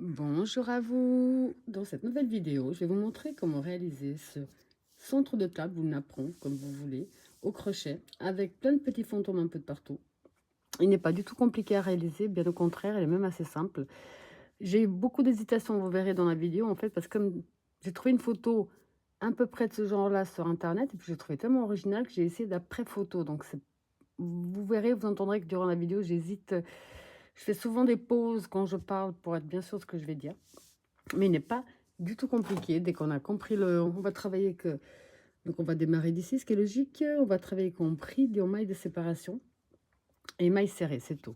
Bonjour à vous. Dans cette nouvelle vidéo, je vais vous montrer comment réaliser ce centre de table ou napperon, comme vous voulez, au crochet, avec plein de petits fantômes un peu de partout. Il n'est pas du tout compliqué à réaliser, bien au contraire, il est même assez simple. J'ai eu beaucoup d'hésitation, vous verrez dans la vidéo, en fait, parce que comme j'ai trouvé une photo à peu près de ce genre-là sur Internet, et puis j'ai trouvé tellement original que j'ai essayé d'après-photo. Donc, vous verrez, vous entendrez que durant la vidéo, j'hésite. Je fais souvent des pauses quand je parle pour être bien sûr de ce que je vais dire. Mais il n'est pas du tout compliqué. Dès qu'on a compris on va travailler que, donc on va démarrer d'ici, ce qui est logique. On va travailler compris en maille de séparation et maille serrée, c'est tout.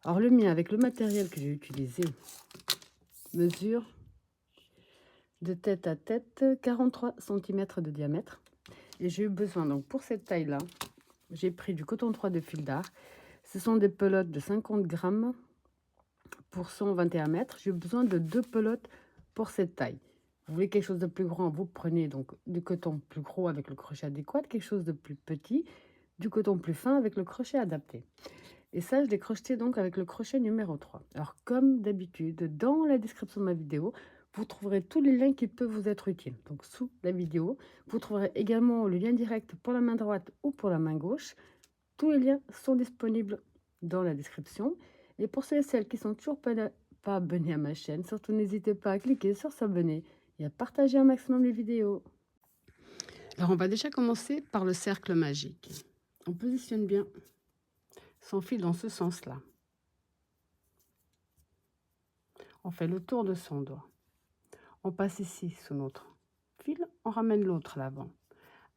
Alors le mien, avec le matériel que j'ai utilisé, mesure de tête à tête 43 cm de diamètre. Et j'ai eu besoin, donc pour cette taille-là, j'ai pris du coton 3 de fil d'art. Ce sont des pelotes de 50 grammes pour 121 mètres. J'ai besoin de 2 pelotes pour cette taille. Vous voulez quelque chose de plus grand, vous prenez donc du coton plus gros avec le crochet adéquat, quelque chose de plus petit, du coton plus fin avec le crochet adapté. Et ça, je l'ai crocheté donc avec le crochet numéro 3. Alors, comme d'habitude, dans la description de ma vidéo, vous trouverez tous les liens qui peuvent vous être utiles. Donc, sous la vidéo, vous trouverez également le lien direct pour la main droite ou pour la main gauche. Tous les liens sont disponibles dans la description. Et pour ceux et celles qui sont toujours pas abonnés à ma chaîne, surtout n'hésitez pas à cliquer sur s'abonner et à partager un maximum les vidéos. Alors on va déjà commencer par le cercle magique. On positionne bien son fil dans ce sens-là. On fait le tour de son doigt. On passe ici sous notre fil, on ramène l'autre à l'avant.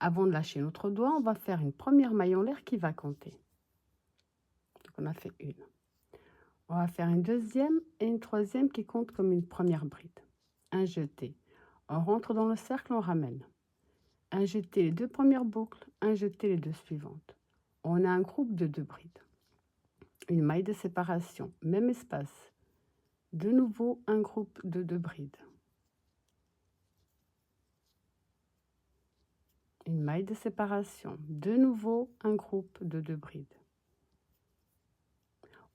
Avant de lâcher notre doigt, on va faire une première maille en l'air qui va compter. Donc on a fait une. On va faire une deuxième et une troisième qui compte comme une première bride. Un jeté. On rentre dans le cercle, on ramène. Un jeté les deux premières boucles, un jeté les deux suivantes. On a un groupe de 2 brides. Une maille de séparation, même espace. De nouveau, un groupe de 2 brides. Une maille de séparation. De nouveau, un groupe de 2 brides.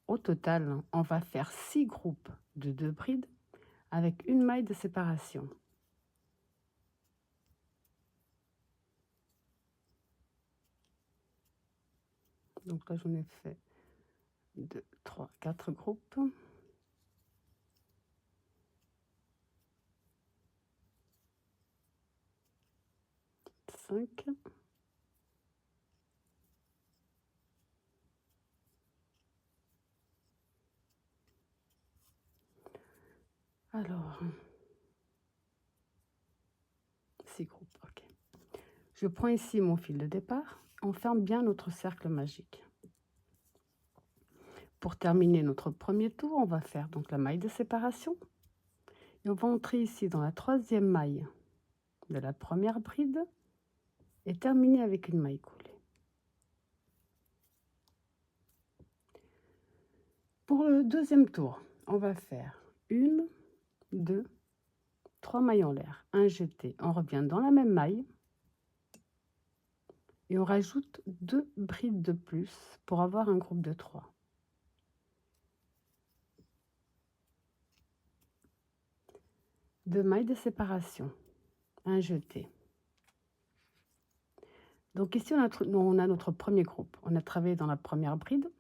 Au total, on va faire 6 groupes de 2 brides avec une maille de séparation. Donc là, j'en ai fait 2, 3, 4 groupes. 5. Alors, 6 groupes, ok. Je prends ici mon fil de départ. On ferme bien notre cercle magique. Pour terminer notre premier tour, on va faire donc la maille de séparation. Et on va entrer ici dans la troisième maille de la première bride et terminer avec une maille coulée. Pour le deuxième tour, on va faire 1, 2, 3 mailles en l'air, un jeté. On revient dans la même maille et on rajoute 2 brides de plus pour avoir un groupe de 3. Deux mailles de séparation, un jeté. Donc ici, on a notre premier groupe. On a travaillé dans la première bride.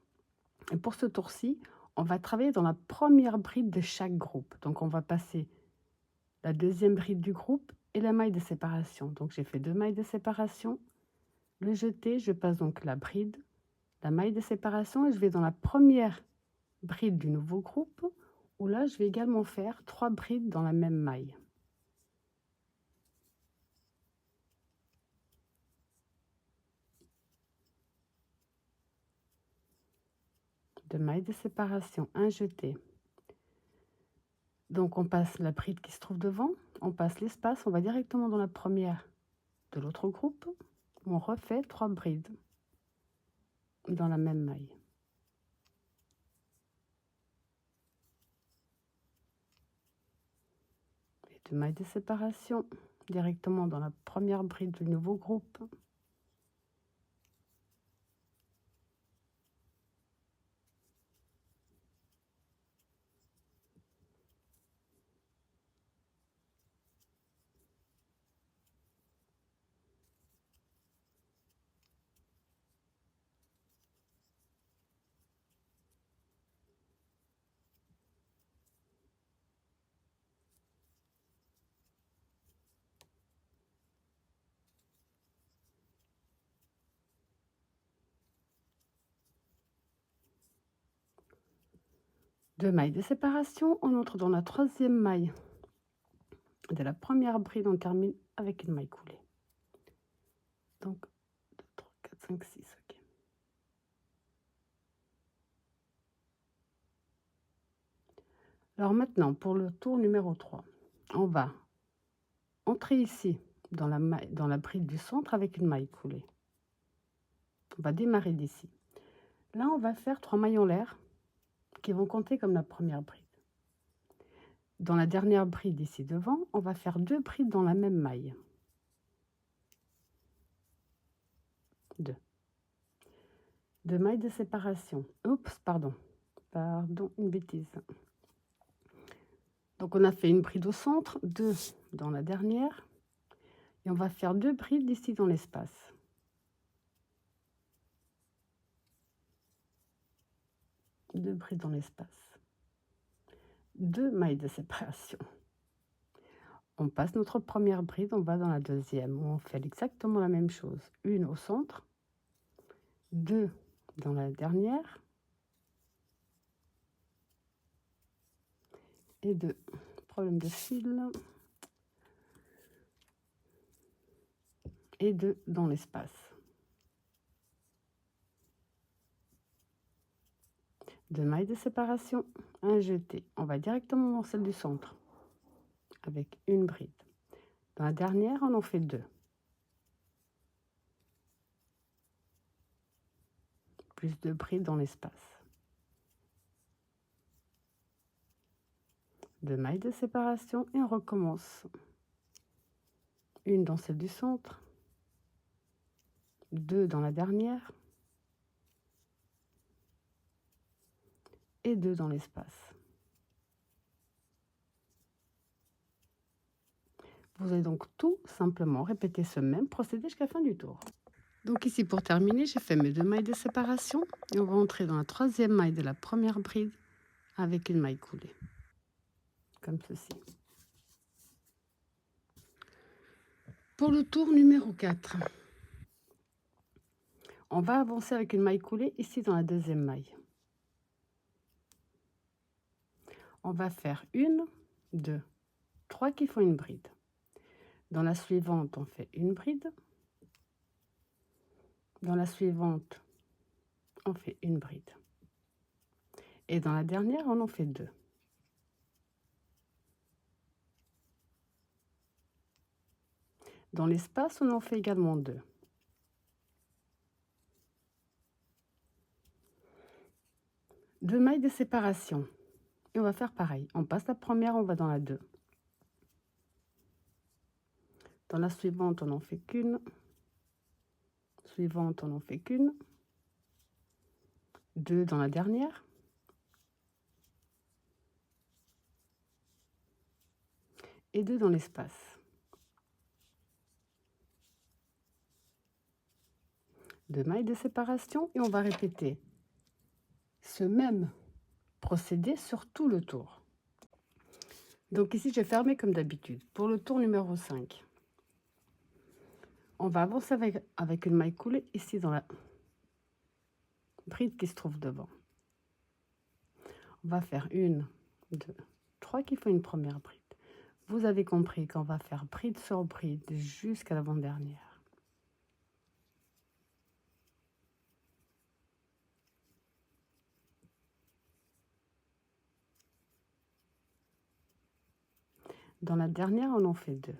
Et pour ce tour-ci, on va travailler dans la première bride de chaque groupe. Donc on va passer la deuxième bride du groupe et la maille de séparation. Donc j'ai fait 2 mailles de séparation. Le jeté, je passe donc la bride, la maille de séparation et je vais dans la première bride du nouveau groupe où là, je vais également faire 3 brides dans la même maille. Deux mailles de séparation, un jeté. Donc on passe la bride qui se trouve devant, on passe l'espace, on va directement dans la première de l'autre groupe. On refait 3 brides dans la même maille. Et 2 mailles de séparation directement dans la première bride du nouveau groupe. 2 mailles de séparation, on entre dans la 3e maille de la première bride, on termine avec une maille coulée. Donc 2, 3, 4, 5, 6, ok. Alors maintenant, pour le tour numéro 3, on va entrer ici dans la bride du centre avec une maille coulée. On va démarrer d'ici. Là, on va faire 3 mailles en l'air qui vont compter comme la première bride. Dans la dernière bride ici devant, on va faire 2 brides dans la même maille. 2. 2 mailles de séparation. Oups, pardon, une bêtise. Donc on a fait une bride au centre, 2 dans la dernière, et on va faire 2 brides ici dans l'espace. 2 brides dans l'espace. 2 mailles de séparation. On passe notre première bride, on va dans la deuxième, où on fait exactement la même chose. Une au centre, 2 dans la dernière, et 2. Problème de fil. Et 2 dans l'espace. 2 mailles de séparation, un jeté. On va directement dans celle du centre, avec une bride. Dans la dernière, on en fait 2. Plus 2 brides dans l'espace. 2 mailles de séparation et on recommence. Une dans celle du centre, 2 dans la dernière et 2 dans l'espace. Vous allez donc tout simplement répéter ce même procédé jusqu'à la fin du tour. Donc ici, pour terminer, j'ai fait mes 2 mailles de séparation et on va entrer dans la 3e maille de la première bride avec une maille coulée, comme ceci. Pour le tour numéro 4, on va avancer avec une maille coulée ici dans la 2e maille. On va faire 1, 2, 3 qui font une bride. Dans la suivante, on fait une bride. Dans la suivante, on fait une bride. Et dans la dernière, on en fait 2. Dans l'espace, on en fait également 2. Deux mailles de séparation. Et on va faire pareil. On passe la première, on va dans la 2. Dans la suivante, on n'en fait qu'une. Suivante, on n'en fait qu'une. 2 dans la dernière. Et 2 dans l'espace. 2 mailles de séparation et on va répéter ce même procédé sur tout le tour. Donc ici, j'ai fermé comme d'habitude. Pour le tour numéro 5, on va avancer avec une maille coulée ici dans la bride qui se trouve devant. On va faire 1, 2, 3 qui font une première bride. Vous avez compris qu'on va faire bride sur bride jusqu'à l'avant-dernière. Dans la dernière, on en fait 2.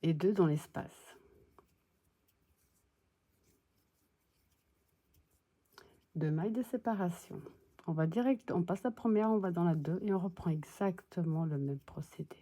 Et 2 dans l'espace. 2 mailles de séparation. On passe la première, on va dans la 2 et on reprend exactement le même procédé.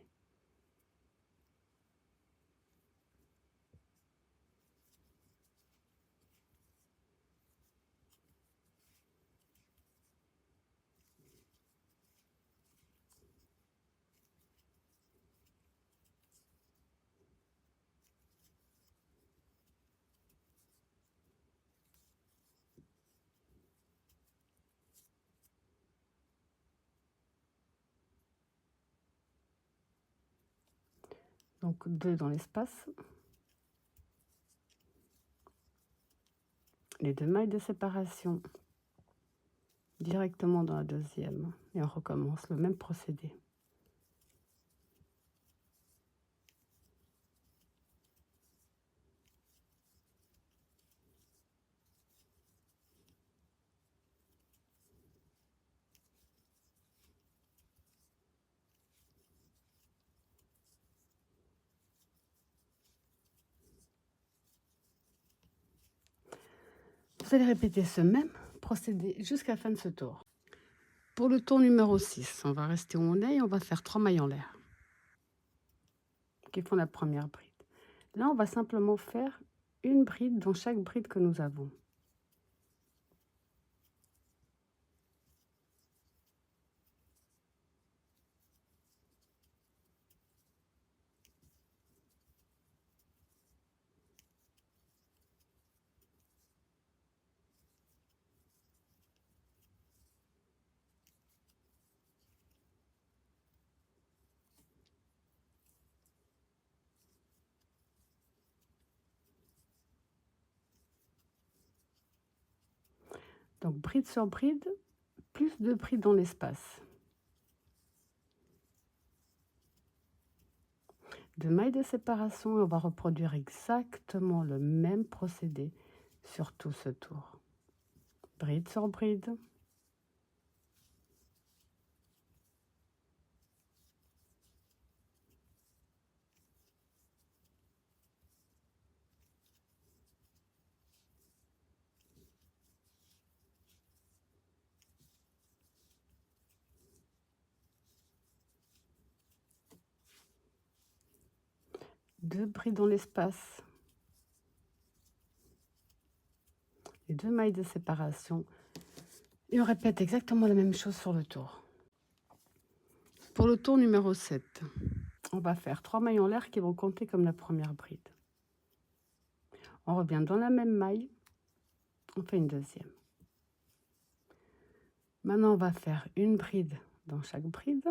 Donc 2 dans l'espace. les 2 mailles de séparation directement dans la deuxième et on recommence le même procédé. Vous allez répéter ce même procédé jusqu'à la fin de ce tour. Pour le tour numéro 6, on va rester où on est et on va faire 3 mailles en l'air qui font la première bride. Là, on va simplement faire une bride dans chaque bride que nous avons. Donc, bride sur bride, plus de brides dans l'espace. 2 mailles de séparation et on va reproduire exactement le même procédé sur tout ce tour. Bride sur bride. Deux brides dans l'espace. Les 2 mailles de séparation. Et on répète exactement la même chose sur le tour. Pour le tour numéro 7, on va faire 3 mailles en l'air qui vont compter comme la première bride. On revient dans la même maille, on fait une deuxième. Maintenant, on va faire une bride dans chaque bride.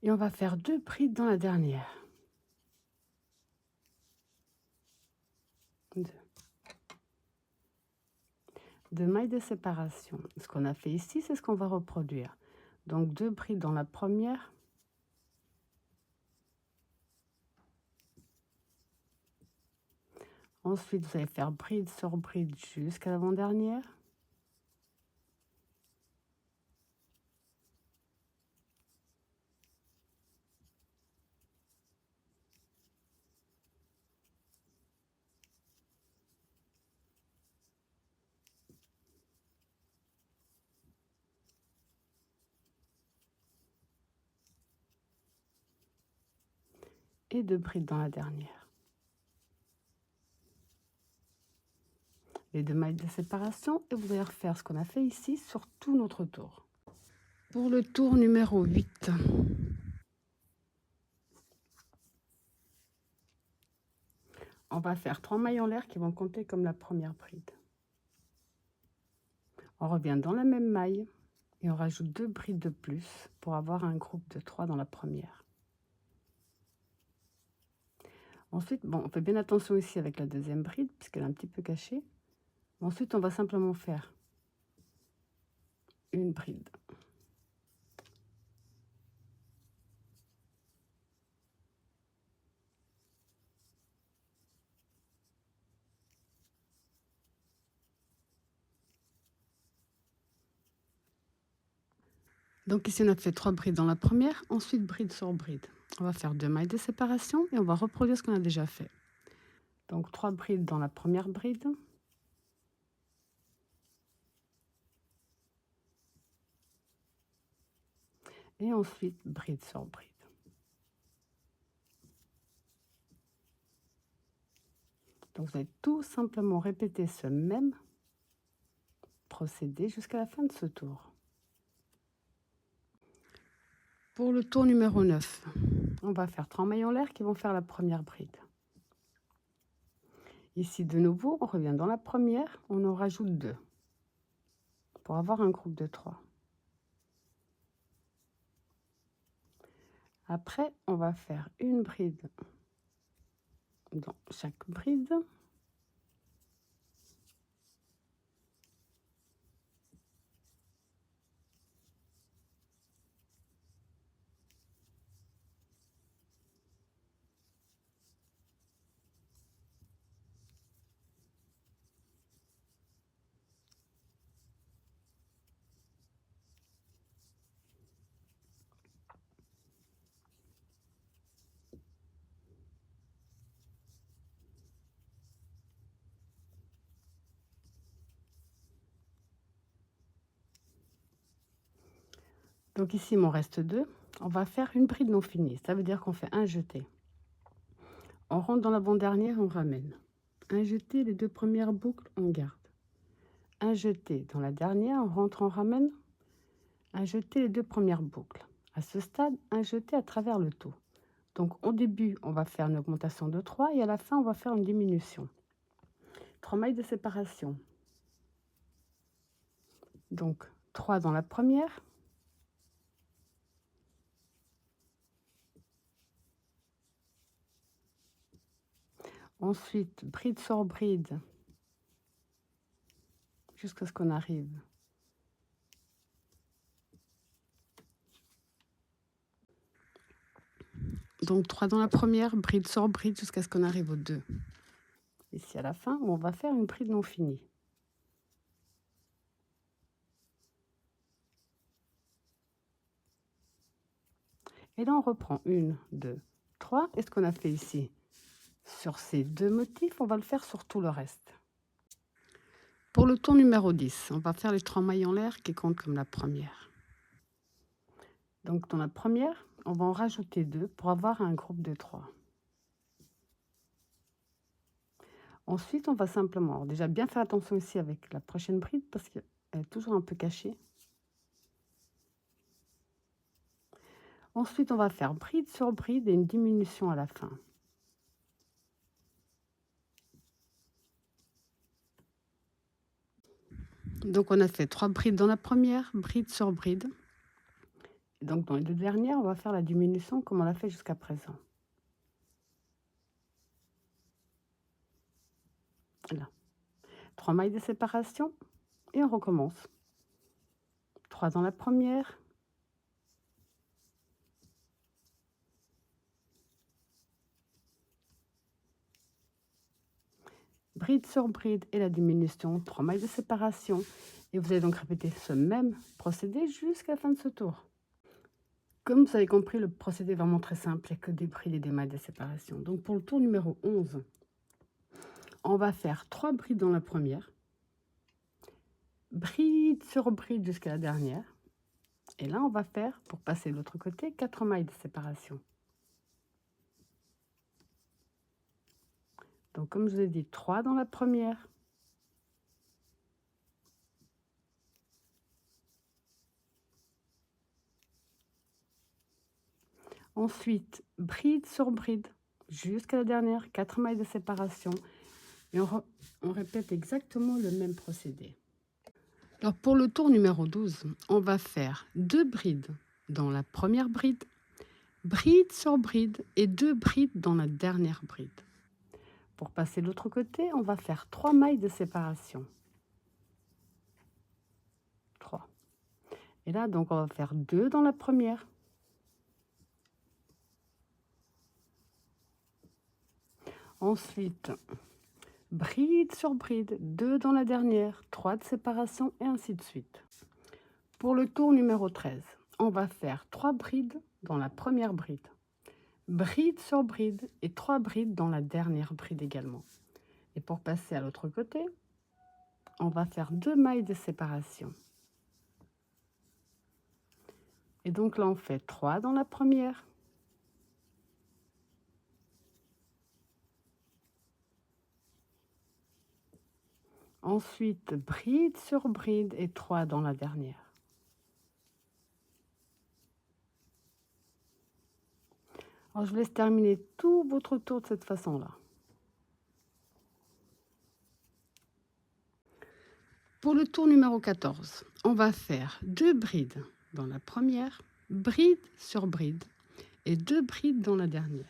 Et on va faire 2 brides dans la dernière. 2 mailles de séparation. Ce qu'on a fait ici, c'est ce qu'on va reproduire. Donc 2 brides dans la première. Ensuite, vous allez faire bride sur bride jusqu'à l'avant-dernière. Et 2 brides dans la dernière. Les 2 mailles de séparation et vous allez refaire ce qu'on a fait ici sur tout notre tour. Pour le tour numéro 8, on va faire 3 mailles en l'air qui vont compter comme la première bride. On revient dans la même maille et on rajoute 2 brides de plus pour avoir un groupe de 3 dans la première. Ensuite, bon, on fait bien attention ici avec la deuxième bride puisqu'elle est un petit peu cachée. Ensuite, on va simplement faire une bride. Donc ici, on a fait 3 brides dans la première, ensuite bride sur bride. On va faire 2 mailles de séparation et on va reproduire ce qu'on a déjà fait. Donc 3 brides dans la première bride. Et ensuite, bride sur bride. Donc, vous allez tout simplement répéter ce même procédé jusqu'à la fin de ce tour. Pour le tour numéro 9, on va faire 3 mailles en l'air qui vont faire la première bride. Ici, de nouveau, on revient dans la première, on en rajoute 2 pour avoir un groupe de 3. Après, on va faire une bride dans chaque bride. Donc ici, il m'en reste 2. On va faire une bride non finie. Ça veut dire qu'on fait un jeté. On rentre dans l'avant-dernière, on ramène. Un jeté, les 2 premières boucles, on garde. Un jeté dans la dernière, on rentre, on ramène. Un jeté, les 2 premières boucles. À ce stade, un jeté à travers le tout. Donc au début, on va faire une augmentation de 3 et à la fin, on va faire une diminution. 3 mailles de séparation. Donc 3 dans la première. Ensuite, bride sur bride, jusqu'à ce qu'on arrive. Donc 3 dans la première, bride sur bride, jusqu'à ce qu'on arrive aux 2. Ici à la fin, on va faire une bride non finie. Et là, on reprend 1, 2, 3. Et ce qu'on a fait ici, sur ces 2 motifs, on va le faire sur tout le reste. Pour le tour numéro 10, on va faire les 3 mailles en l'air qui comptent comme la première. Donc dans la première, on va en rajouter 2 pour avoir un groupe de 3. Ensuite, on va simplement, alors déjà bien faire attention ici avec la prochaine bride parce qu'elle est toujours un peu cachée. Ensuite, on va faire bride sur bride et une diminution à la fin. Donc, on a fait 3 brides dans la première, bride sur bride. Et donc, dans les 2 dernières, on va faire la diminution comme on l'a fait jusqu'à présent. Là. 3 mailles de séparation et on recommence. 3 dans la première. Bride sur bride et la diminution, 3 mailles de séparation. Et vous allez donc répéter ce même procédé jusqu'à la fin de ce tour. Comme vous avez compris, le procédé est vraiment très simple, il n'y a que des brides et des mailles de séparation. Donc pour le tour numéro 11, on va faire 3 brides dans la première, bride sur bride jusqu'à la dernière. Et là, on va faire, pour passer de l'autre côté, 4 mailles de séparation. Donc comme je vous ai dit, 3 dans la première. Ensuite, bride sur bride jusqu'à la dernière, 4 mailles de séparation. Et on répète exactement le même procédé. Alors pour le tour numéro 12, on va faire 2 brides dans la première bride, bride sur bride et 2 brides dans la dernière bride. Pour passer de l'autre côté, on va faire 3 mailles de séparation. 3. Et là, donc, on va faire 2 dans la première. Ensuite, bride sur bride, 2 dans la dernière, 3 de séparation et ainsi de suite. Pour le tour numéro 13, on va faire 3 brides dans la première bride, bride sur bride et 3 brides dans la dernière bride également. Et pour passer à l'autre côté, on va faire 2 mailles de séparation. Et donc là, on fait 3 dans la première, Ensuite, bride sur bride et 3 dans la dernière. Alors, je vous laisse terminer tout votre tour de cette façon-là. Pour le tour numéro 14, on va faire 2 brides dans la première, bride sur bride et 2 brides dans la dernière.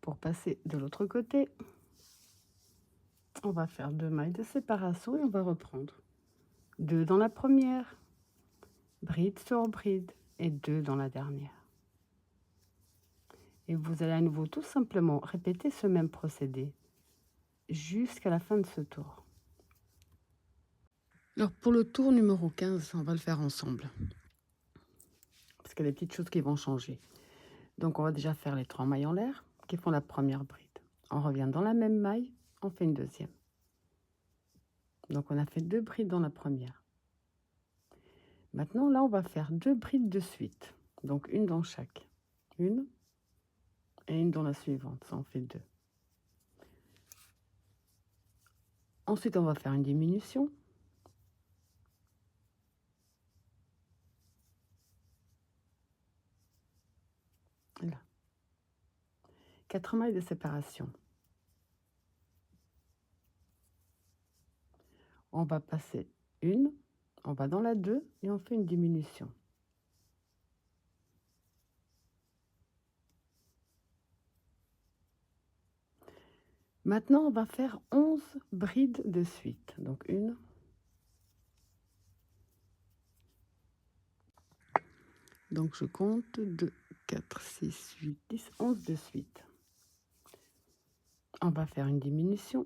Pour passer de l'autre côté, on va faire 2 mailles de séparation et on va reprendre 2 dans la première, bride sur bride et 2 dans la dernière. Et vous allez à nouveau tout simplement répéter ce même procédé jusqu'à la fin de ce tour. Alors pour le tour numéro 15, on va le faire ensemble. Parce qu'il y a des petites choses qui vont changer. Donc on va déjà faire les 3 mailles en l'air qui font la première bride. On revient dans la même maille, on fait une deuxième. Donc on a fait 2 brides dans la première. Maintenant là on va faire 2 brides de suite. Donc une dans chaque. Une et une dans la suivante, ça en fait 2. Ensuite on va faire une diminution. Là. 4 mailles de séparation. On va passer une, on va dans la 2 et on fait une diminution. Maintenant, on va faire 11 brides de suite. Donc une, donc je compte 2, 4, 6, 8, 10, 11 de suite. On va faire une diminution.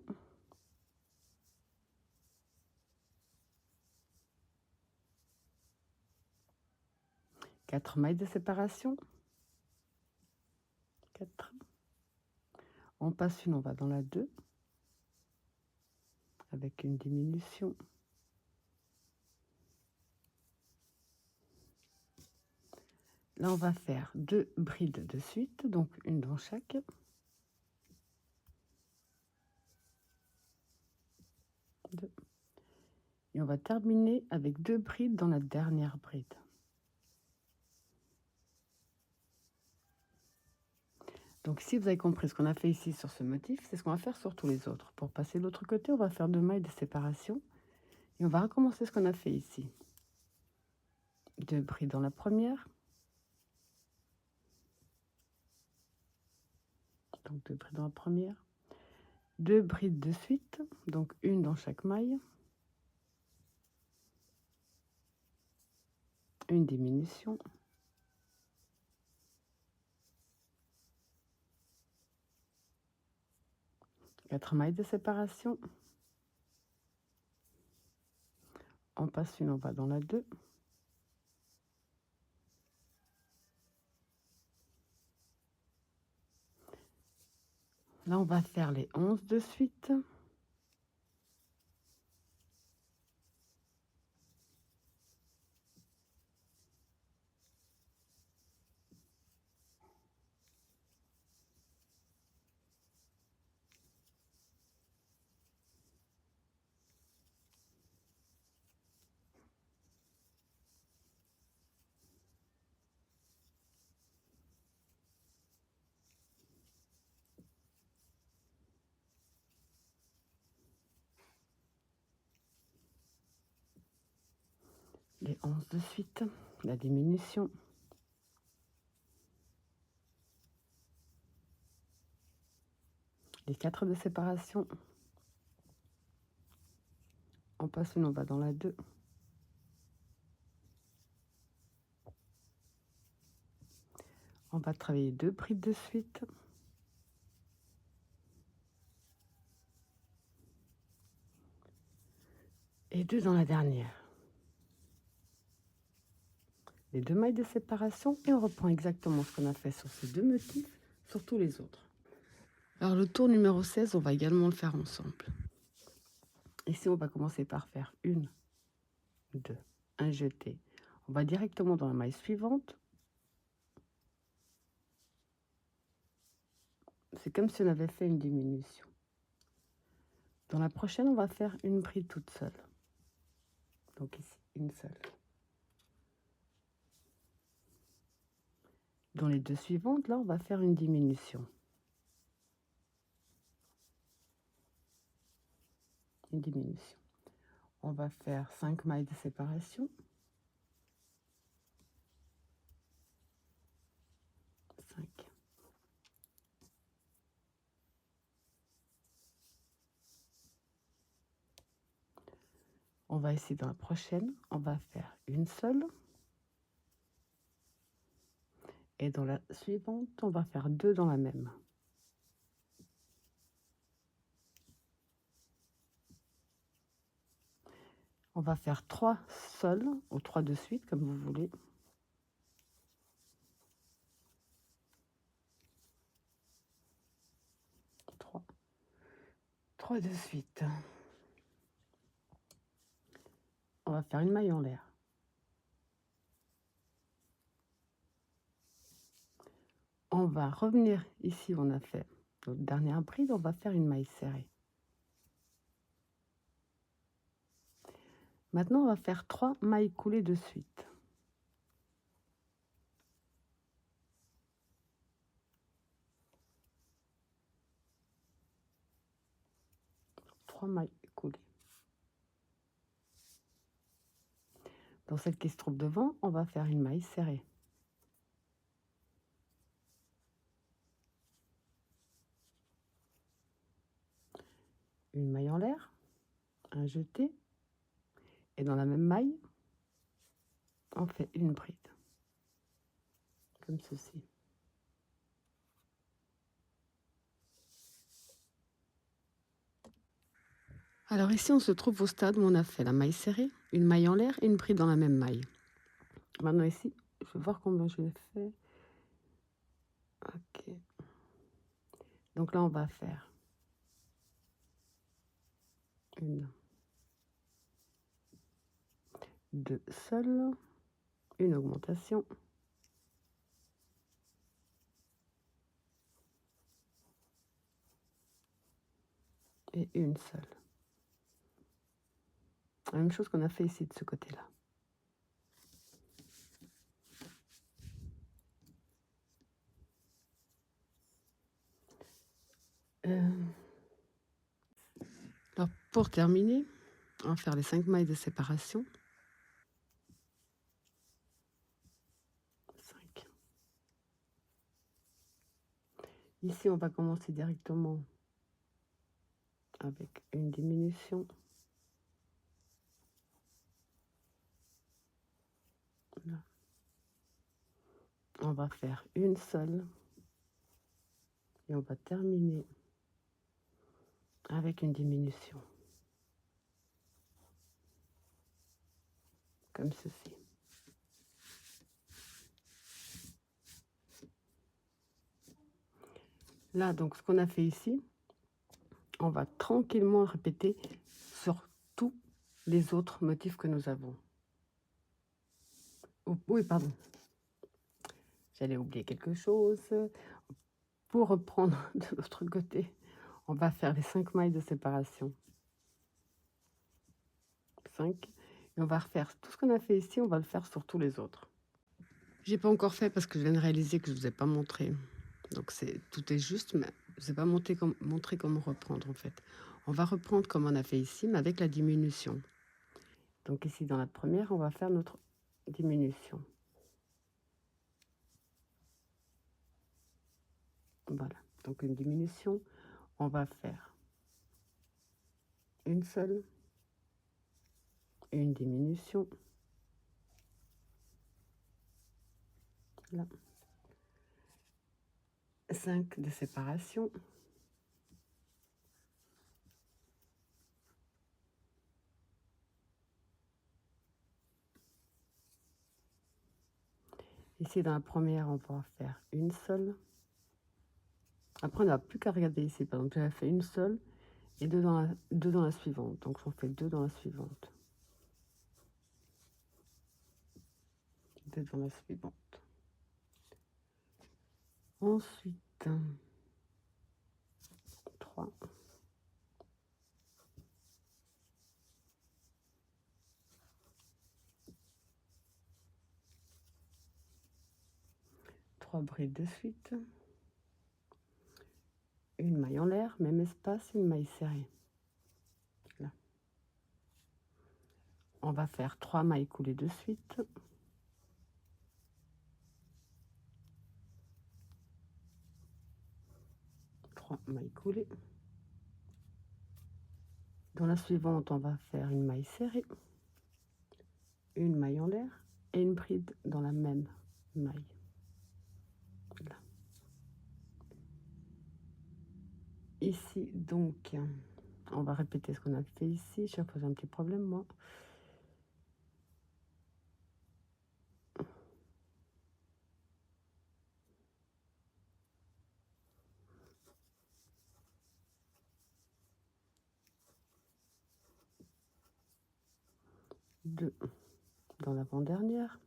Quatre mailles de séparation. 4. On passe une, on va dans la 2 avec une diminution. Là, on va faire 2 brides de suite, donc une dans chaque. Deux. Et on va terminer avec 2 brides dans la dernière bride. Donc si vous avez compris ce qu'on a fait ici sur ce motif, c'est ce qu'on va faire sur tous les autres. Pour passer de l'autre côté, on va faire 2 mailles de séparation et on va recommencer ce qu'on a fait ici. 2 brides dans la première. Donc 2 brides dans la première. 2 brides de suite, donc une dans chaque maille. Une diminution. Quatre mailles de séparation. On passe une, on va dans la 2. Là, on va faire les 11 de suite. Les 11 de suite, la diminution. Les 4 de séparation. On passe une, on va dans la 2. On va travailler 2 brides de suite. Et 2 dans la dernière. Les 2 mailles de séparation et on reprend exactement ce qu'on a fait sur ces 2 motifs sur tous les autres. Alors le tour numéro 16, on va également le faire ensemble. Ici, on va commencer par faire 1, 2, un jeté. On va directement dans la maille suivante. C'est comme si on avait fait une diminution. Dans la prochaine, on va faire une bride toute seule. Donc ici, une seule. Dans les deux suivantes, là, on va faire une diminution. Une diminution. On va faire 5 mailles de séparation. 5. On va ici dans la prochaine, on va faire une seule. Et dans la suivante, on va faire 2 dans la même. On va faire 3 seuls, ou 3 de suite, comme vous voulez. 3 de suite. On va faire une maille en l'air. On va revenir ici où on a fait notre dernière bride, on va faire une maille serrée. Maintenant, on va faire 3 mailles coulées de suite. 3 mailles coulées. Dans celle qui se trouve devant, on va faire une maille serrée. Une maille en l'air, un jeté, et dans la même maille, on fait une bride, comme ceci. Alors ici, on se trouve au stade où on a fait la maille serrée, une maille en l'air et une bride dans la même maille. Maintenant ici, je vais voir combien je l'ai fait. Ok. Donc là, on va faire une, 2 seules, une augmentation, et une seule. La même chose qu'on a fait ici de ce côté-là. Alors pour terminer, on va faire les 5 mailles de séparation. 5. Ici, on va commencer directement avec une diminution. Là. On va faire une seule. Et on va terminer avec une diminution. Comme ceci. Là, donc, ce qu'on a fait ici, on va tranquillement répéter sur tous les autres motifs que nous avons. Oh, oui, pardon. J'allais oublier quelque chose. Pour reprendre de l'autre côté, on va faire les 5 mailles de séparation. 5. Et on va refaire tout ce qu'on a fait ici, on va le faire sur tous les autres. J'ai pas encore fait parce que je viens de réaliser que je ne vous ai pas montré. Donc tout est juste, mais je ne vous ai pas montré comment reprendre en fait. On va reprendre comme on a fait ici, mais avec la diminution. Donc ici dans la première, on va faire notre diminution. Voilà, donc une diminution, on va faire une seule, une diminution, là, 5 de séparation, ici dans la première, on va faire une seule. Après, on n'a plus qu'à regarder ici. Par exemple, j'avais fait une seule et deux dans la suivante. Donc, j'en fais 2 dans la suivante. 2 dans la suivante. Ensuite, 3. 3 brides de suite, une maille en l'air, même espace, une maille serrée. Là. On va faire 3 mailles coulées de suite. Mailles coulées. Dans la suivante, on va faire une maille serrée, une maille en l'air et une bride dans la même maille. Là. Ici, donc, on va répéter ce qu'on a fait ici. Chaque fois, j'ai un petit problème, moi. Deux dans l'avant-dernière.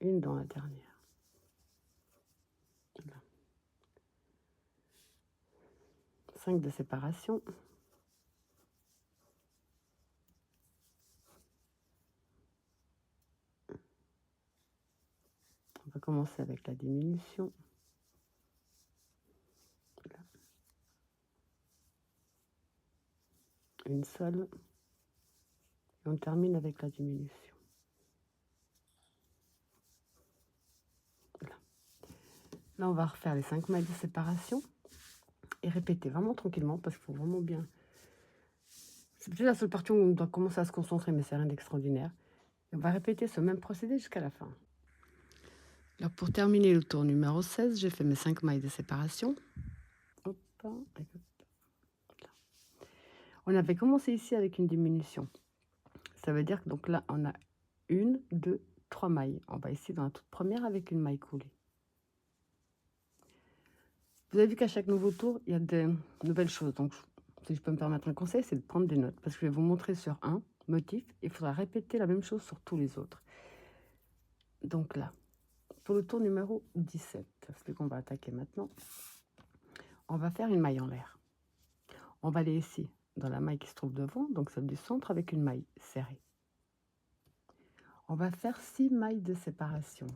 Une dans la dernière. Là. 5 de séparation. On va commencer avec la diminution. Là. Une seule. Et on termine avec la diminution. Là, on va refaire les 5 mailles de séparation et répéter vraiment tranquillement parce qu'il faut vraiment bien. C'est peut-être la seule partie où on doit commencer à se concentrer, mais c'est rien d'extraordinaire. On va répéter ce même procédé jusqu'à la fin. Alors, pour terminer le tour numéro 16, j'ai fait mes 5 mailles de séparation. Hop, hop. On avait commencé ici avec une diminution. Ça veut dire que donc là, on a 1, 2, 3 mailles. On va ici dans la toute première avec une maille coulée. Vous avez vu qu'à chaque nouveau tour, il y a des nouvelles choses. Donc, si je peux me permettre un conseil, c'est de prendre des notes. Parce que je vais vous montrer sur un motif. Il faudra répéter la même chose sur tous les autres. Donc là, pour le tour numéro 17, celui qu'on va attaquer maintenant, on va faire une maille en l'air. On va aller ici, dans la maille qui se trouve devant, donc celle du centre, avec une maille serrée. On va faire 6 mailles de séparation.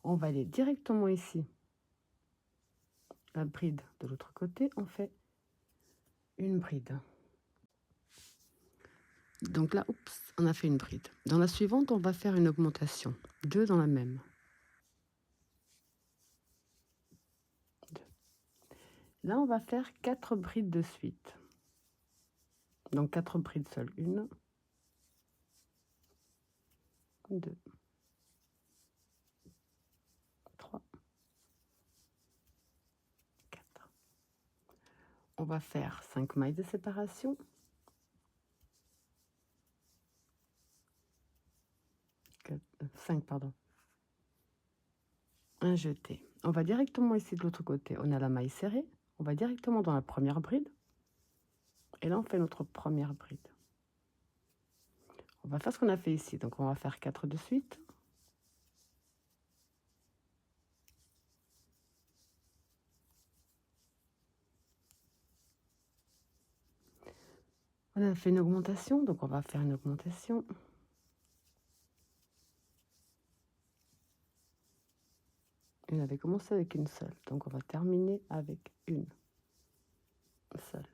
On va aller directement ici, la bride de l'autre côté, on fait une bride. Donc là, oups, on a fait une bride. Dans la suivante, on va faire une augmentation. 2 dans la même. 2. Là, on va faire 4 brides de suite. Donc 4 brides seules. 1, 2, 3, 4. On va faire 5 mailles de séparation. 5, pardon. Un jeté. On va directement ici de l'autre côté. On a la maille serrée. On va directement dans la première bride. Et là, on fait notre première bride. On va faire ce qu'on a fait ici. Donc, on va faire 4 de suite. On a fait une augmentation, donc on va faire une augmentation. On avait commencé avec une seule, donc on va terminer avec une seule.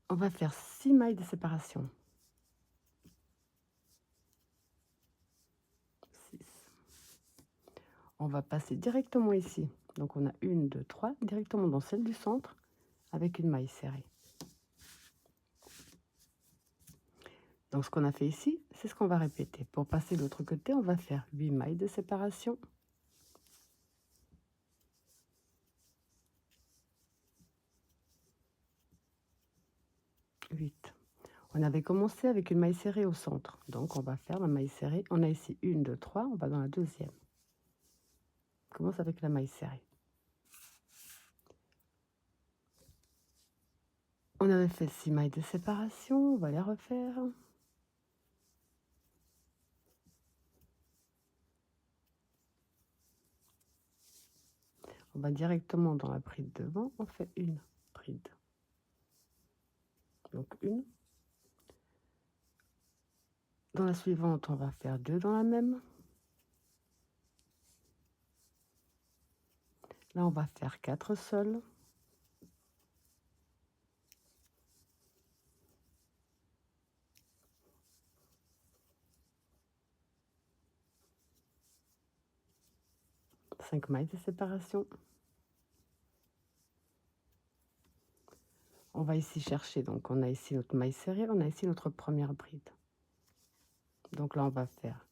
On va faire 6 mailles de séparation. 6. On va passer directement ici. Donc on a 1, 2, 3, directement dans celle du centre avec une maille serrée. Donc ce qu'on a fait ici, c'est ce qu'on va répéter. Pour passer de l'autre côté, on va faire 8 mailles de séparation. 8. On avait commencé avec une maille serrée au centre. Donc on va faire la maille serrée. On a ici 1, 2, 3, on va dans la deuxième. On commence avec la maille serrée. On avait fait 6 mailles de séparation, on va les refaire. On va directement dans la bride devant, on fait une bride. Donc une. Dans la suivante, on va faire 2 dans la même. Là, on va faire 4 sols. Cinq mailles de séparation. On va ici chercher, donc on a ici notre maille serrée, on a ici notre première bride. Donc là, on va faire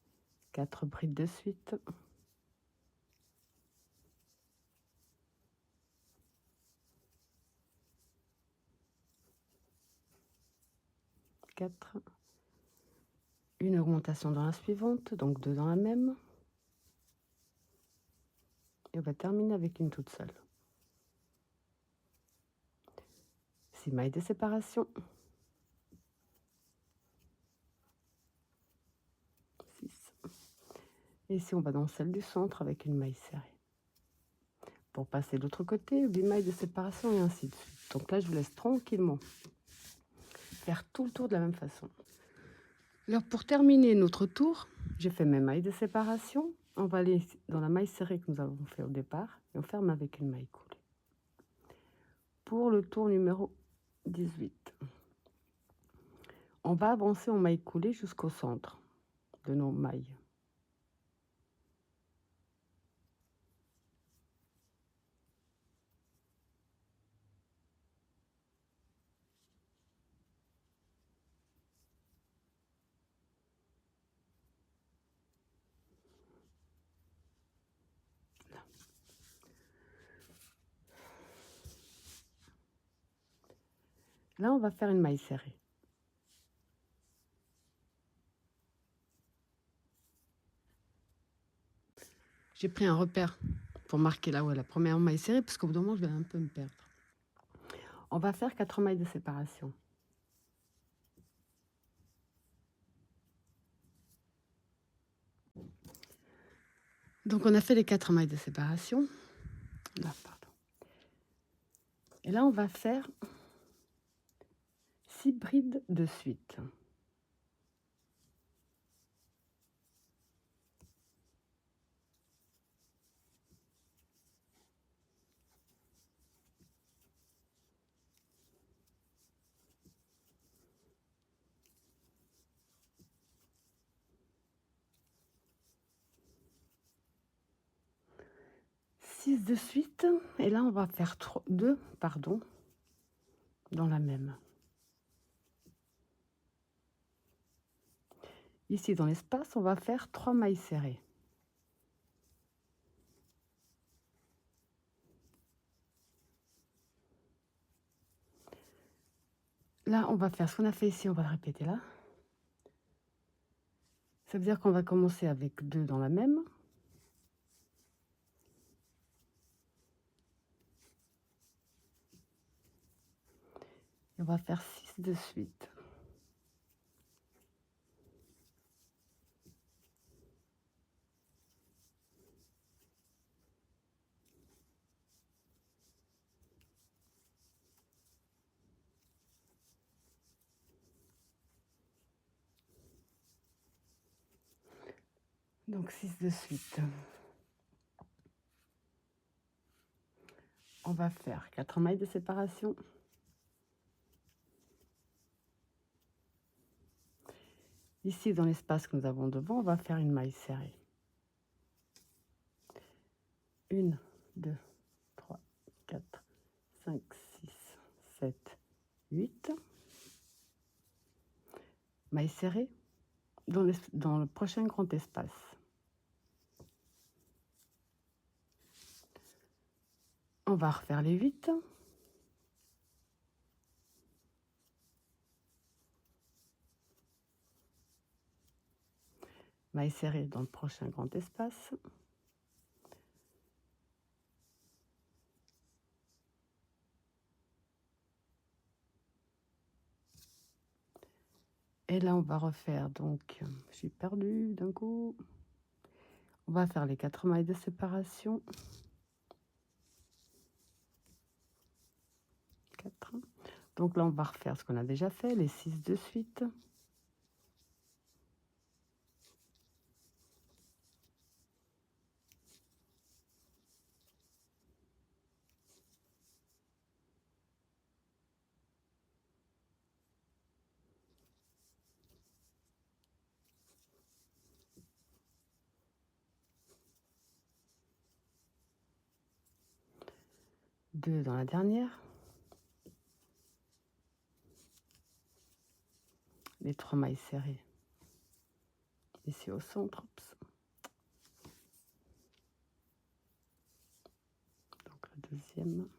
4 brides de suite. Quatre. Une augmentation dans la suivante, donc 2 dans la même. Et on va terminer avec une toute seule. 6 mailles de séparation. 6. Et ici, on va dans celle du centre avec une maille serrée. Pour passer de l'autre côté, 8 mailles de séparation et ainsi de suite. Donc là, je vous laisse tranquillement faire tout le tour de la même façon. Alors, pour terminer notre tour, j'ai fait mes mailles de séparation. On va aller dans la maille serrée que nous avons fait au départ et on ferme avec une maille coulée. Pour le tour numéro 18, on va avancer en maille coulée jusqu'au centre de nos mailles. Là, on va faire une maille serrée. J'ai pris un repère pour marquer là où est la première maille serrée, parce qu'au bout d'un moment, je vais un peu me perdre. On va faire 4 mailles de séparation. Donc, on a fait les 4 mailles de séparation. Là, pardon. Et là, on va faire 6 brides de suite. De suite, et là on va faire 2 dans la même. Ici dans l'espace, on va faire 3 mailles serrées. Là, on va faire ce qu'on a fait ici, on va le répéter là. Ça veut dire qu'on va commencer avec 2 dans la même. Et on va faire 6 de suite. Donc 6 de suite. On va faire 4 mailles de séparation. Ici, dans l'espace que nous avons devant, on va faire une maille serrée. 1, 2, 3, 4, 5, 6, 7, 8. Maille serrée dans le prochain grand espace. On va refaire les 8. Maille serrée dans le prochain grand espace. Et là, on va refaire, donc, je suis perdue d'un coup. On va faire les 4 mailles de séparation. Donc là, on va refaire ce qu'on a déjà fait, les 6 de suite. Deux dans la dernière. Les 3 mailles serrées ici au centre. Oups. Donc la deuxième.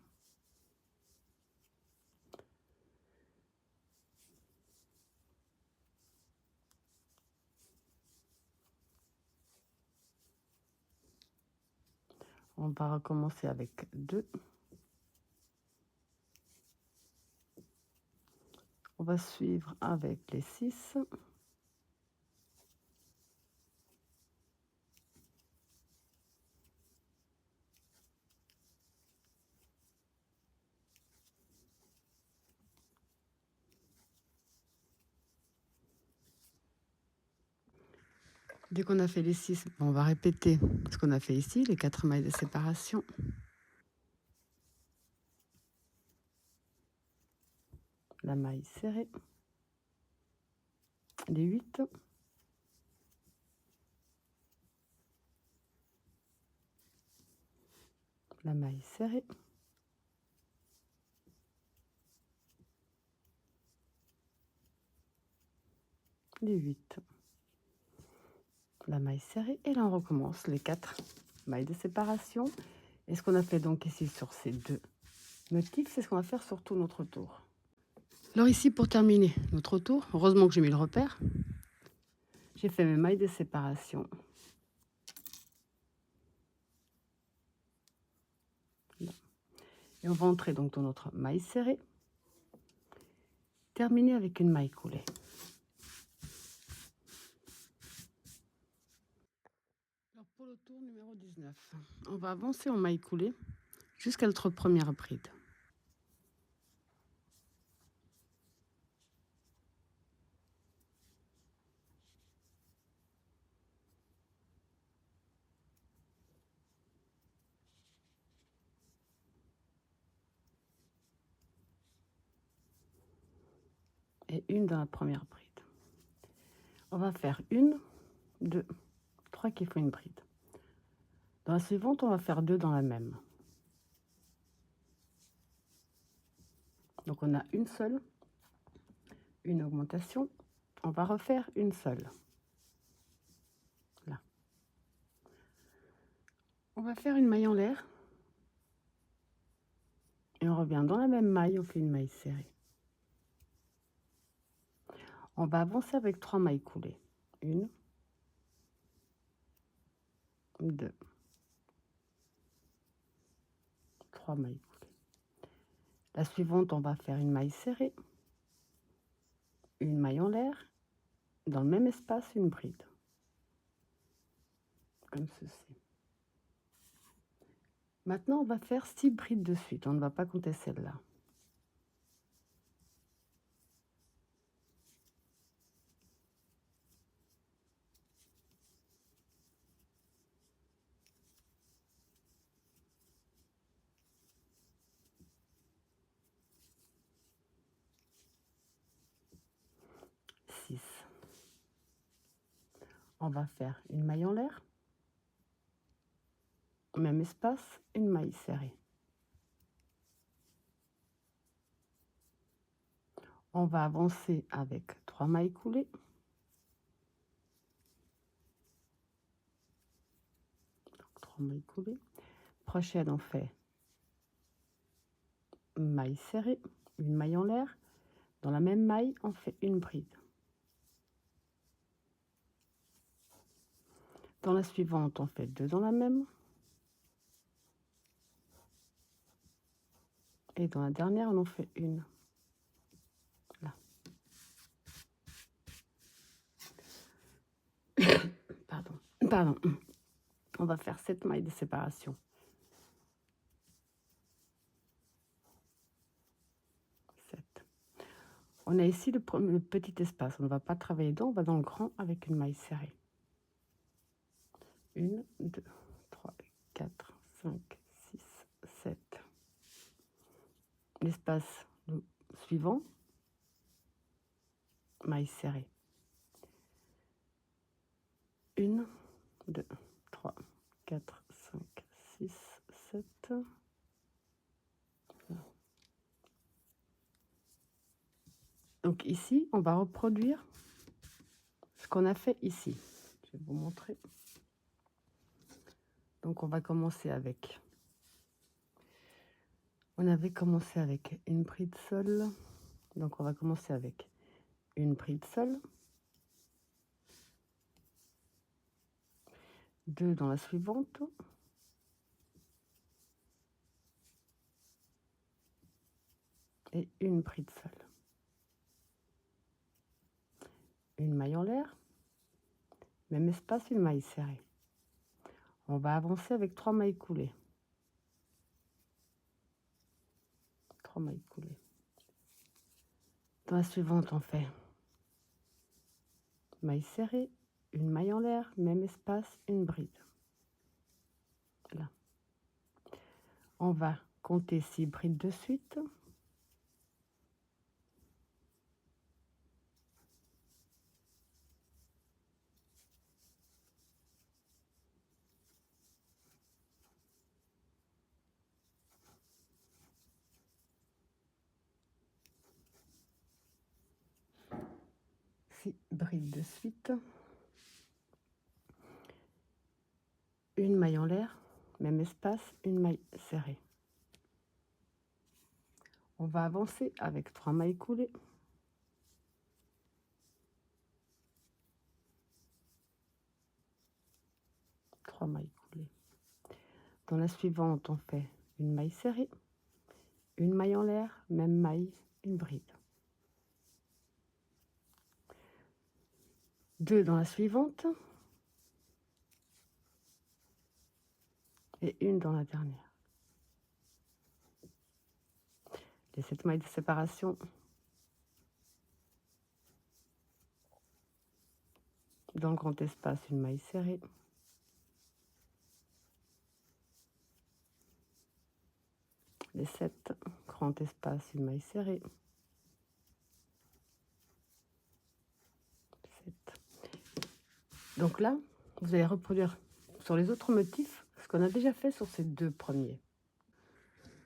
On va recommencer avec 2. On va suivre avec les 6. Dès qu'on a fait les 6, on va répéter ce qu'on a fait ici, les 4 mailles de séparation. La maille serrée. Les 8. La maille serrée. Les 8. La maille serrée. Et là, on recommence les 4 mailles de séparation. Et ce qu'on a fait donc ici sur ces 2 motifs, c'est ce qu'on va faire sur tout notre tour. Alors ici, pour terminer notre tour, heureusement que j'ai mis le repère, j'ai fait mes mailles de séparation. Là. Et on va entrer donc dans notre maille serrée, terminer avec une maille coulée. Alors pour le tour numéro 19, on va avancer en maille coulée jusqu'à notre première bride. Et une dans la première bride. On va faire 1, 2, 3 qui font une bride. Dans la suivante, on va faire 2 dans la même. Donc on a une seule, une augmentation. On va refaire une seule. Là. On va faire une maille en l'air. Et on revient dans la même maille, on fait une maille serrée. On va avancer avec 3 mailles coulées. 1, 2, 3 mailles coulées. La suivante, on va faire une maille serrée, une maille en l'air, dans le même espace, une bride. Comme ceci. Maintenant, on va faire 6 brides de suite. On ne va pas compter celle-là. On va faire une maille en l'air, même espace, une maille serrée. On va avancer avec 3 mailles coulées. Donc, 3 mailles coulées. Prochaine, on fait une maille serrée, une maille en l'air. Dans la même maille, on fait une bride. Dans la suivante, on fait 2 dans la même. Et dans la dernière, on en fait une. Là. Pardon. On va faire 7 mailles de séparation. 7. On a ici le petit espace. On ne va pas travailler dedans, on va dans le grand avec une maille serrée. 1, 2, 3, 4, 5, 6, 7. L'espace suivant, maille serrée. 1, 2, 3, 4, 5, 6, 7. Donc ici, on va reproduire ce qu'on a fait ici. Je vais vous montrer. Donc on va commencer avec... On avait commencé avec une bride seule. Donc on va commencer avec une bride seule. 2 dans la suivante. Et une bride seule. Une maille en l'air. Même espace, une maille serrée. On va avancer avec 3 mailles coulées. 3 mailles coulées. Dans la suivante, on fait maille serrée, une maille en l'air, même espace, une bride. Là. On va compter 6 brides de suite. Brides de suite. Une maille en l'air, même espace, une maille serrée. On va avancer avec 3 mailles coulées. Mailles coulées. Dans la suivante, on fait une maille serrée, une maille en l'air, même maille, une bride. 2 dans la suivante et une dans la dernière. Les 7 mailles de séparation. Dans le grand espace, une maille serrée. Les 7, grand espace, une maille serrée. 7. Donc là, vous allez reproduire sur les autres motifs ce qu'on a déjà fait sur ces 2 premiers.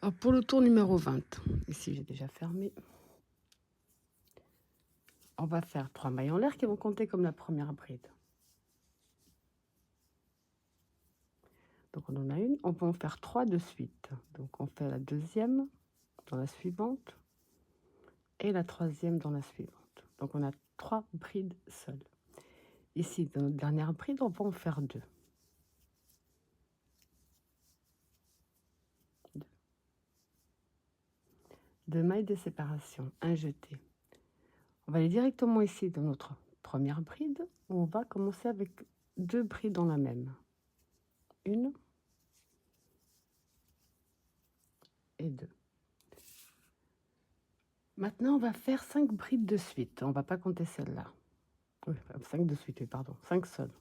Alors pour le tour numéro 20, ici j'ai déjà fermé. On va faire 3 mailles en l'air qui vont compter comme la première bride. Donc on en a une, on peut en faire 3 de suite. Donc on fait la deuxième dans la suivante et la troisième dans la suivante. Donc on a 3 brides seules. Ici, dans notre dernière bride, on va en faire 2. 2 mailles de séparation, un jeté. On va aller directement ici dans notre première bride, où on va commencer avec 2 brides dans la même. 1 et 2. Maintenant, on va faire 5 brides de suite. On ne va pas compter celle-là. Oui, 5 de suite, oui, pardon. 5 seules.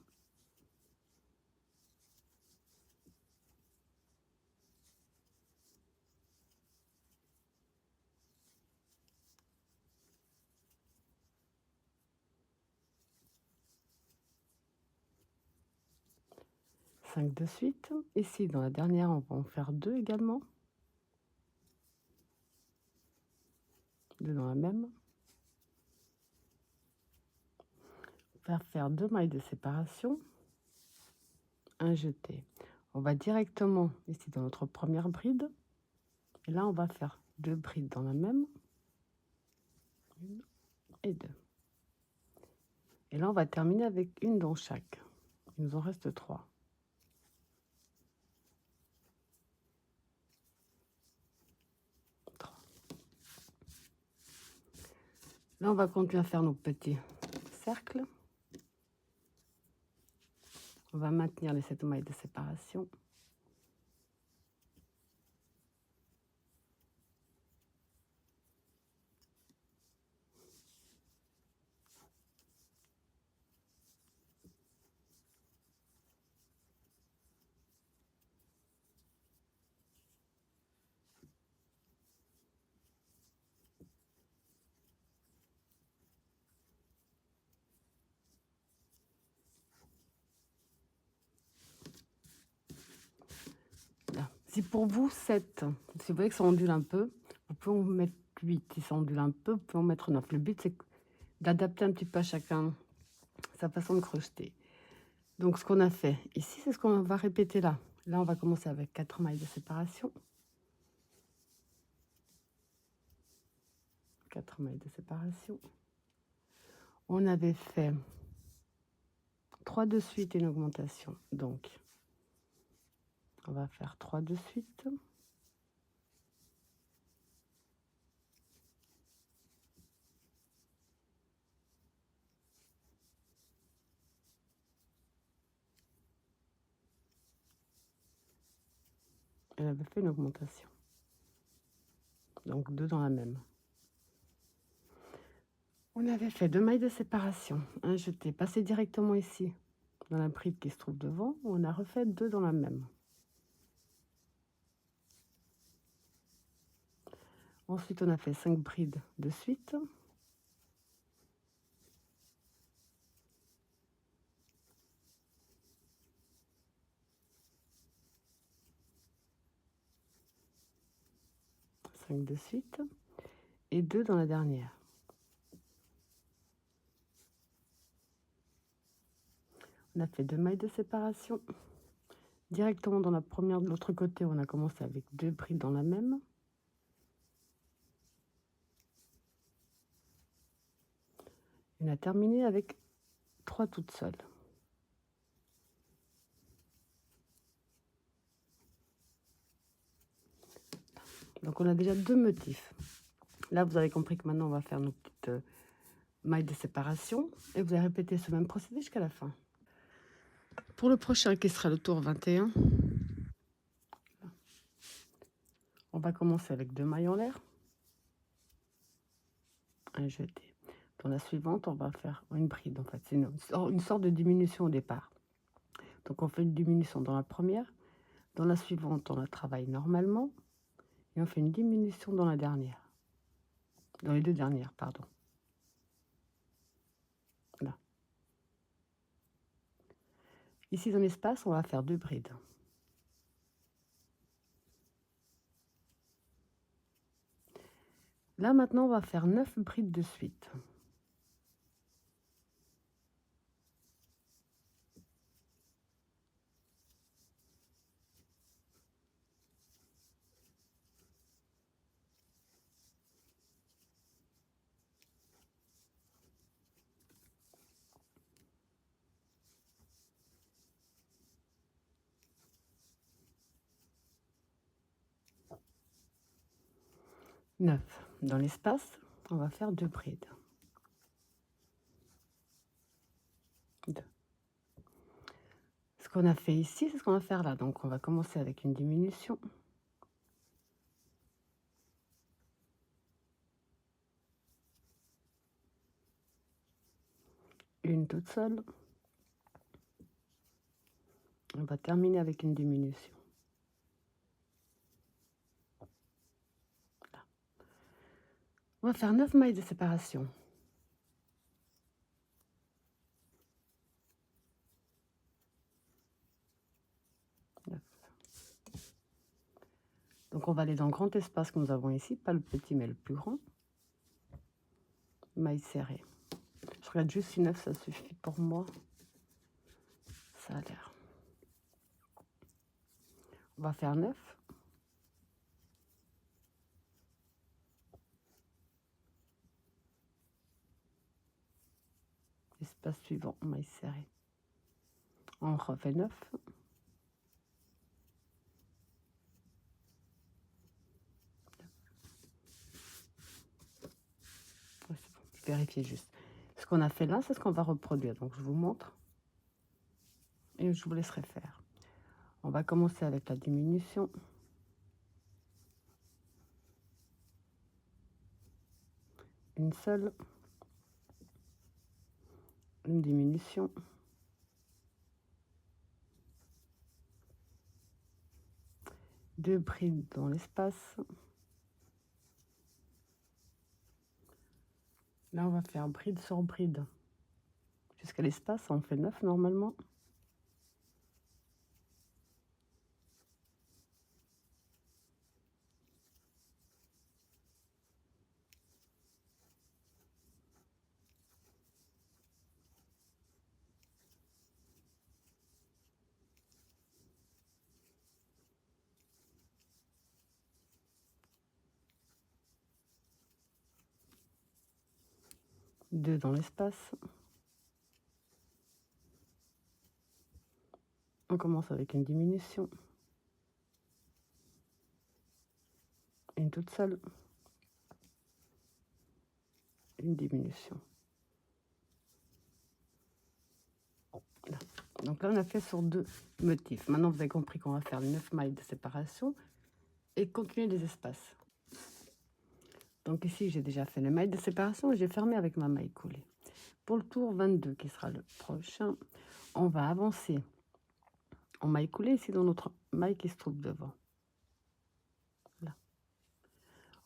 De suite. Ici, dans la dernière, on va en faire 2 également. 2 dans la même. On va faire 2 mailles de séparation. Un jeté. On va directement ici dans notre première bride. Et là, on va faire 2 brides dans la même. 1 et 2. Et là, on va terminer avec une dans chaque. Il nous en reste 3. Là, on va continuer à faire nos petits cercles. On va maintenir les 7 mailles de séparation. Si pour vous 7, si vous voyez que ça ondule un peu, vous pouvez en mettre 8. Si ça ondule un peu, vous pouvez en mettre 9. Le but, c'est d'adapter un petit peu à chacun sa façon de crocheter. Donc, ce qu'on a fait ici, c'est ce qu'on va répéter là. Là, on va commencer avec 4 mailles de séparation. 4 mailles de séparation. On avait fait 3 de suite et une augmentation. Donc, on va faire 3 de suite. Elle avait fait une augmentation. Donc 2 dans la même. On avait fait 2 mailles de séparation, un jeté, passé directement ici dans la bride qui se trouve devant. On a refait 2 dans la même. Ensuite, on a fait 5 brides de suite. De suite et 2 dans la dernière. On a fait 2 mailles de séparation directement dans la première. De l'autre côté, on a commencé avec 2 brides dans la même. On a terminé avec 3 toutes seules. Donc on a déjà 2 motifs. Là, vous avez compris que maintenant on va faire nos petites mailles de séparation et vous allez répéter ce même procédé jusqu'à la fin. Pour le prochain qui sera le tour 21, on va commencer avec 2 mailles en l'air, un jeté. Dans la suivante, on va faire une bride. En fait, c'est une sorte de diminution au départ. Donc on fait une diminution dans la première, dans la suivante on la travaille normalement et on fait une diminution dans la dernière, dans les 2 dernières, pardon. Là. Ici dans l'espace, on va faire 2 brides. Là maintenant, on va faire 9 brides de suite. Dans l'espace, on va faire 2 brides. 2. Ce qu'on a fait ici, c'est ce qu'on va faire là. Donc on va commencer avec une diminution. Une toute seule. On va terminer avec une diminution. Là. On va faire 9 mailles de séparation. Donc on va aller dans le grand espace que nous avons ici, pas le petit mais le plus grand. Maille serrée. Je regarde juste si 9 ça suffit pour moi. Ça a l'air. On va faire 9. Espace suivant, maille serrée. On refait 9. Ouais, c'est bon, je vérifie juste. Ce qu'on a fait là, c'est ce qu'on va reproduire. Donc je vous montre et je vous laisserai faire. On va commencer avec la diminution. Une seule. Une diminution. Deux brides dans l'espace. Là, on va faire bride sur bride. Jusqu'à l'espace, on fait 9 normalement. 2 dans l'espace. On commence avec une diminution. Une toute seule. Une diminution. Là. Donc là, on a fait sur 2 motifs. Maintenant, vous avez compris qu'on va faire les 9 mailles de séparation et continuer les espaces. Donc ici, j'ai déjà fait les mailles de séparation et j'ai fermé avec ma maille coulée. Pour le tour 22, qui sera le prochain, on va avancer en maille coulée ici dans notre maille qui se trouve devant. Là.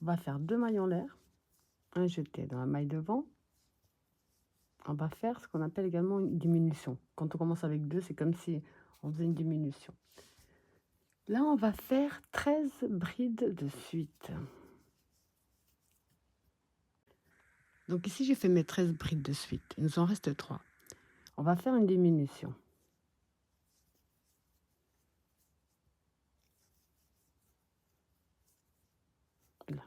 On va faire 2 mailles en l'air, un jeté dans la maille devant. On va faire ce qu'on appelle également une diminution. Quand on commence avec 2, c'est comme si on faisait une diminution. Là, on va faire 13 brides de suite. Donc ici, j'ai fait mes 13 brides de suite. Il nous en reste 3. On va faire une diminution. Là.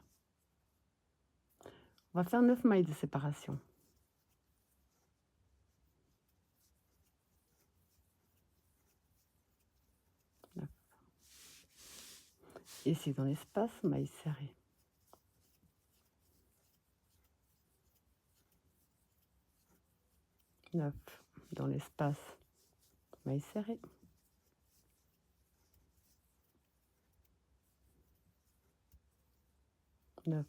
On va faire 9 mailles de séparation. Là. Ici, dans l'espace, maille serrée. Neuf dans l'espace, maille serrée. 9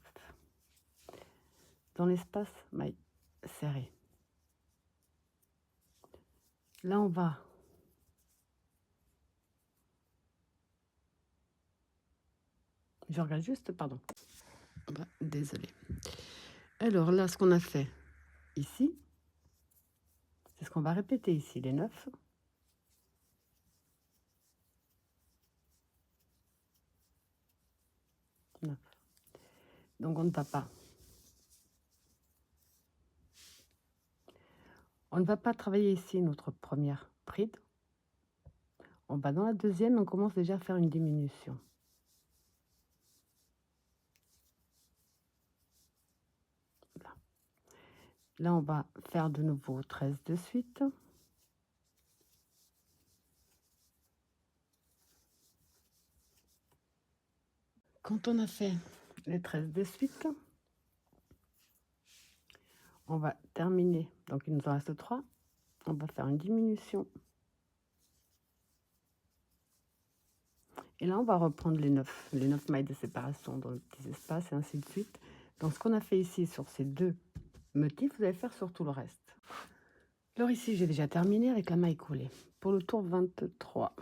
dans l'espace, maille serrée. Là, on va je regarde juste, pardon. Désolée. Alors là, ce qu'on a fait ici, c'est ce qu'on va répéter ici, les 9. Donc on ne va pas. On ne va pas travailler ici notre première bride. On va dans la deuxième, on commence déjà à faire une diminution. Là, là on va faire de nouveau 13 de suite. Quand on a fait les 13 de suite, on va terminer. Donc il nous en reste 3. On va faire une diminution. Et là, on va reprendre les 9 mailles de séparation dans le petit espace et ainsi de suite. Donc ce qu'on a fait ici sur ces 2 motifs, vous allez faire sur tout le reste. Alors ici, j'ai déjà terminé avec la maille coulée. Pour le tour 23,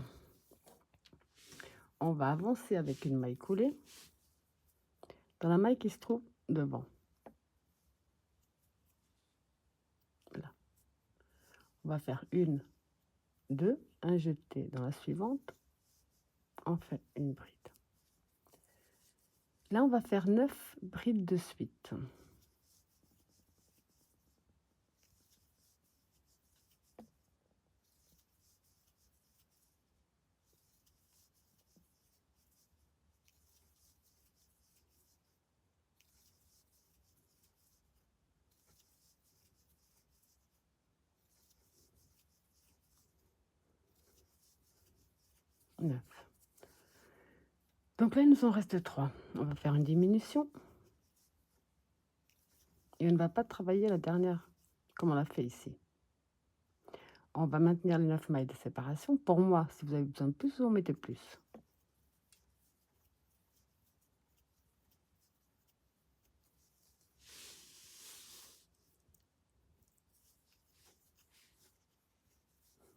on va avancer avec une maille coulée dans la maille qui se trouve devant. Là. On va faire 1, 2, un jeté dans la suivante. On fait une bride. Là, on va faire 9 brides de suite. Donc là, il nous en reste 3. On va faire une diminution. Et on ne va pas travailler la dernière comme on l'a fait ici. On va maintenir les 9 mailles de séparation. Pour moi, si vous avez besoin de plus, vous mettez plus.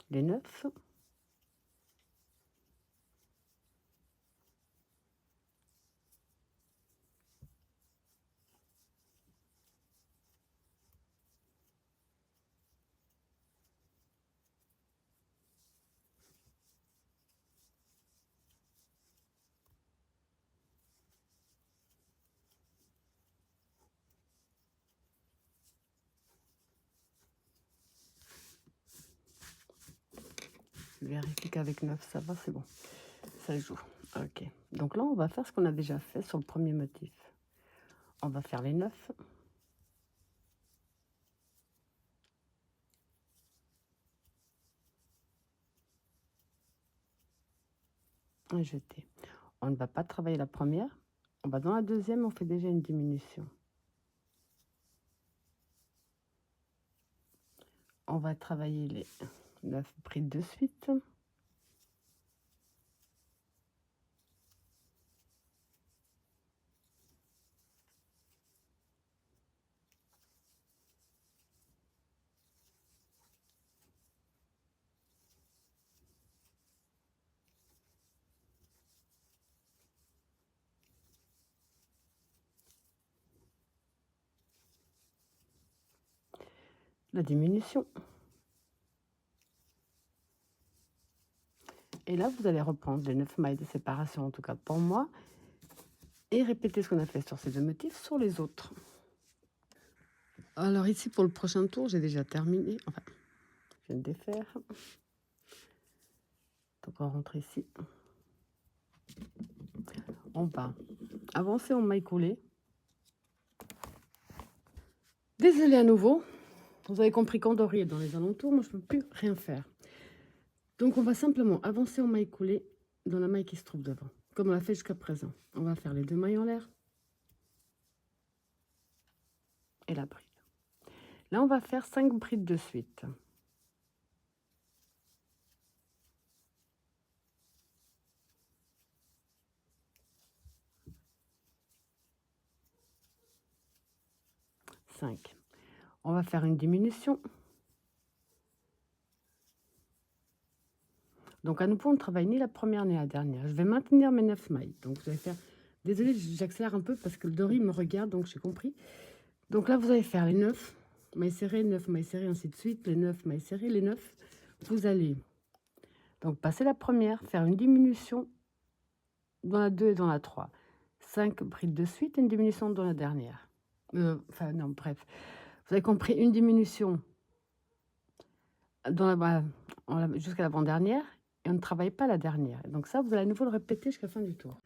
Les 9. Je vérifie qu'avec 9, ça va, c'est bon. Ça joue. Ok. Donc là, on va faire ce qu'on a déjà fait sur le premier motif. On va faire les 9. et jeter. On ne va pas travailler la première. On va dans la deuxième, on fait déjà une diminution. On va travailler les 9 brides de suite. La diminution. Et là, vous allez reprendre les 9 mailles de séparation, en tout cas pour moi, et répéter ce qu'on a fait sur ces deux motifs sur les autres. Alors ici, pour le prochain tour, j'ai déjà terminé. Enfin, je viens de défaire. Donc on rentre ici. On va avancer en maille coulée. Désolée à nouveau. Vous avez compris qu'en Dory est dans les alentours, moi je ne peux plus rien faire. Donc on va simplement avancer en maille coulée dans la maille qui se trouve devant, comme on l'a fait jusqu'à présent. On va faire les 2 mailles en l'air et la bride. Là on va faire 5 brides de suite. On va faire une diminution. Donc à nouveau, on ne travaille ni la première ni la dernière. Je vais maintenir mes 9 mailles. Donc vous allez faire... Désolée, j'accélère un peu parce que le Dory me regarde, donc j'ai compris. Donc là, vous allez faire les 9 mailles serrées, 9 mailles serrées, ainsi de suite. Les 9 mailles serrées, les 9. Vous allez donc passer la première, faire une diminution dans la 2 et dans la 3. 5 brides de suite et une diminution dans la dernière. Enfin, non, bref. Vous avez compris, une diminution dans jusqu'à l'avant-dernière et on ne travaille pas la dernière. Donc ça, vous allez à nouveau le répéter jusqu'à la fin du tour.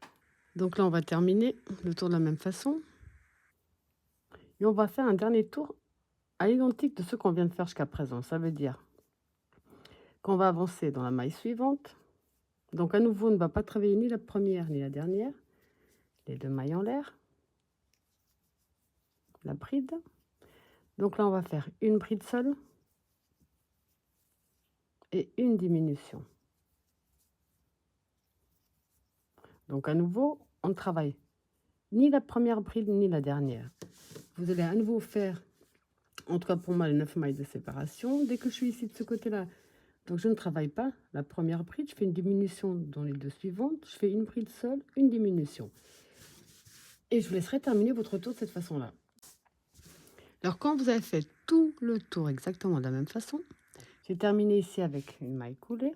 Donc là, on va terminer le tour de la même façon. Et on va faire un dernier tour à l'identique de ce qu'on vient de faire jusqu'à présent. Ça veut dire qu'on va avancer dans la maille suivante. Donc à nouveau, on ne va pas travailler ni la première ni la dernière. Les 2 mailles en l'air. La bride. Donc là, on va faire une bride seule et une diminution. Donc à nouveau, on ne travaille ni la première bride ni la dernière. Vous allez à nouveau faire, en tout cas pour moi, les 9 mailles de séparation. Dès que je suis ici de ce côté-là, donc je ne travaille pas la première bride, je fais une diminution dans les 2 suivantes, je fais une bride seule, une diminution. Et je vous laisserai terminer votre tour de cette façon-là. Alors quand vous avez fait tout le tour exactement de la même façon, j'ai terminé ici avec une maille coulée.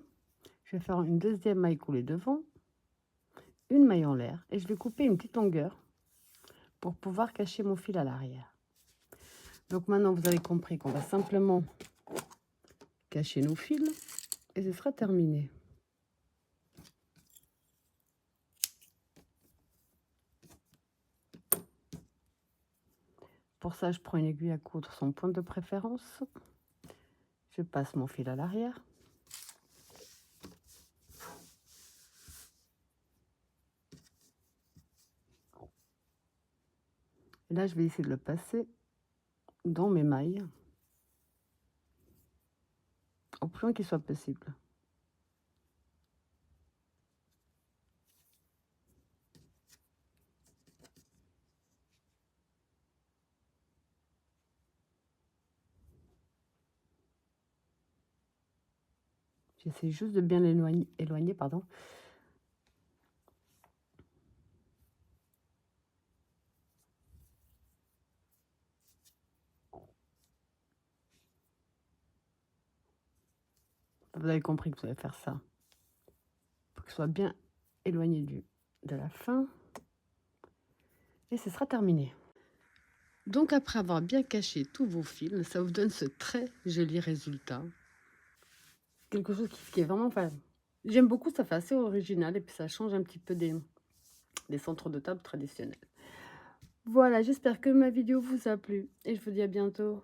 Je vais faire une deuxième maille coulée devant, une maille en l'air, et je vais couper une petite longueur pour pouvoir cacher mon fil à l'arrière. Donc maintenant, vous avez compris qu'on va simplement cacher nos fils et ce sera terminé. Pour ça, je prends une aiguille à coudre, son point de préférence. Je passe mon fil à l'arrière. Et là, je vais essayer de le passer dans mes mailles, au plus loin qu'il soit possible. J'essaie juste de bien l'éloigner, pardon. Vous avez compris que vous allez faire ça pour qu'il soit bien éloigné de la fin. Et ce sera terminé. Donc après avoir bien caché tous vos fils, ça vous donne ce très joli résultat. Quelque chose qui est vraiment... Enfin, j'aime beaucoup, ça fait assez original et puis ça change un petit peu des centres de table traditionnels. Voilà, j'espère que ma vidéo vous a plu et je vous dis à bientôt.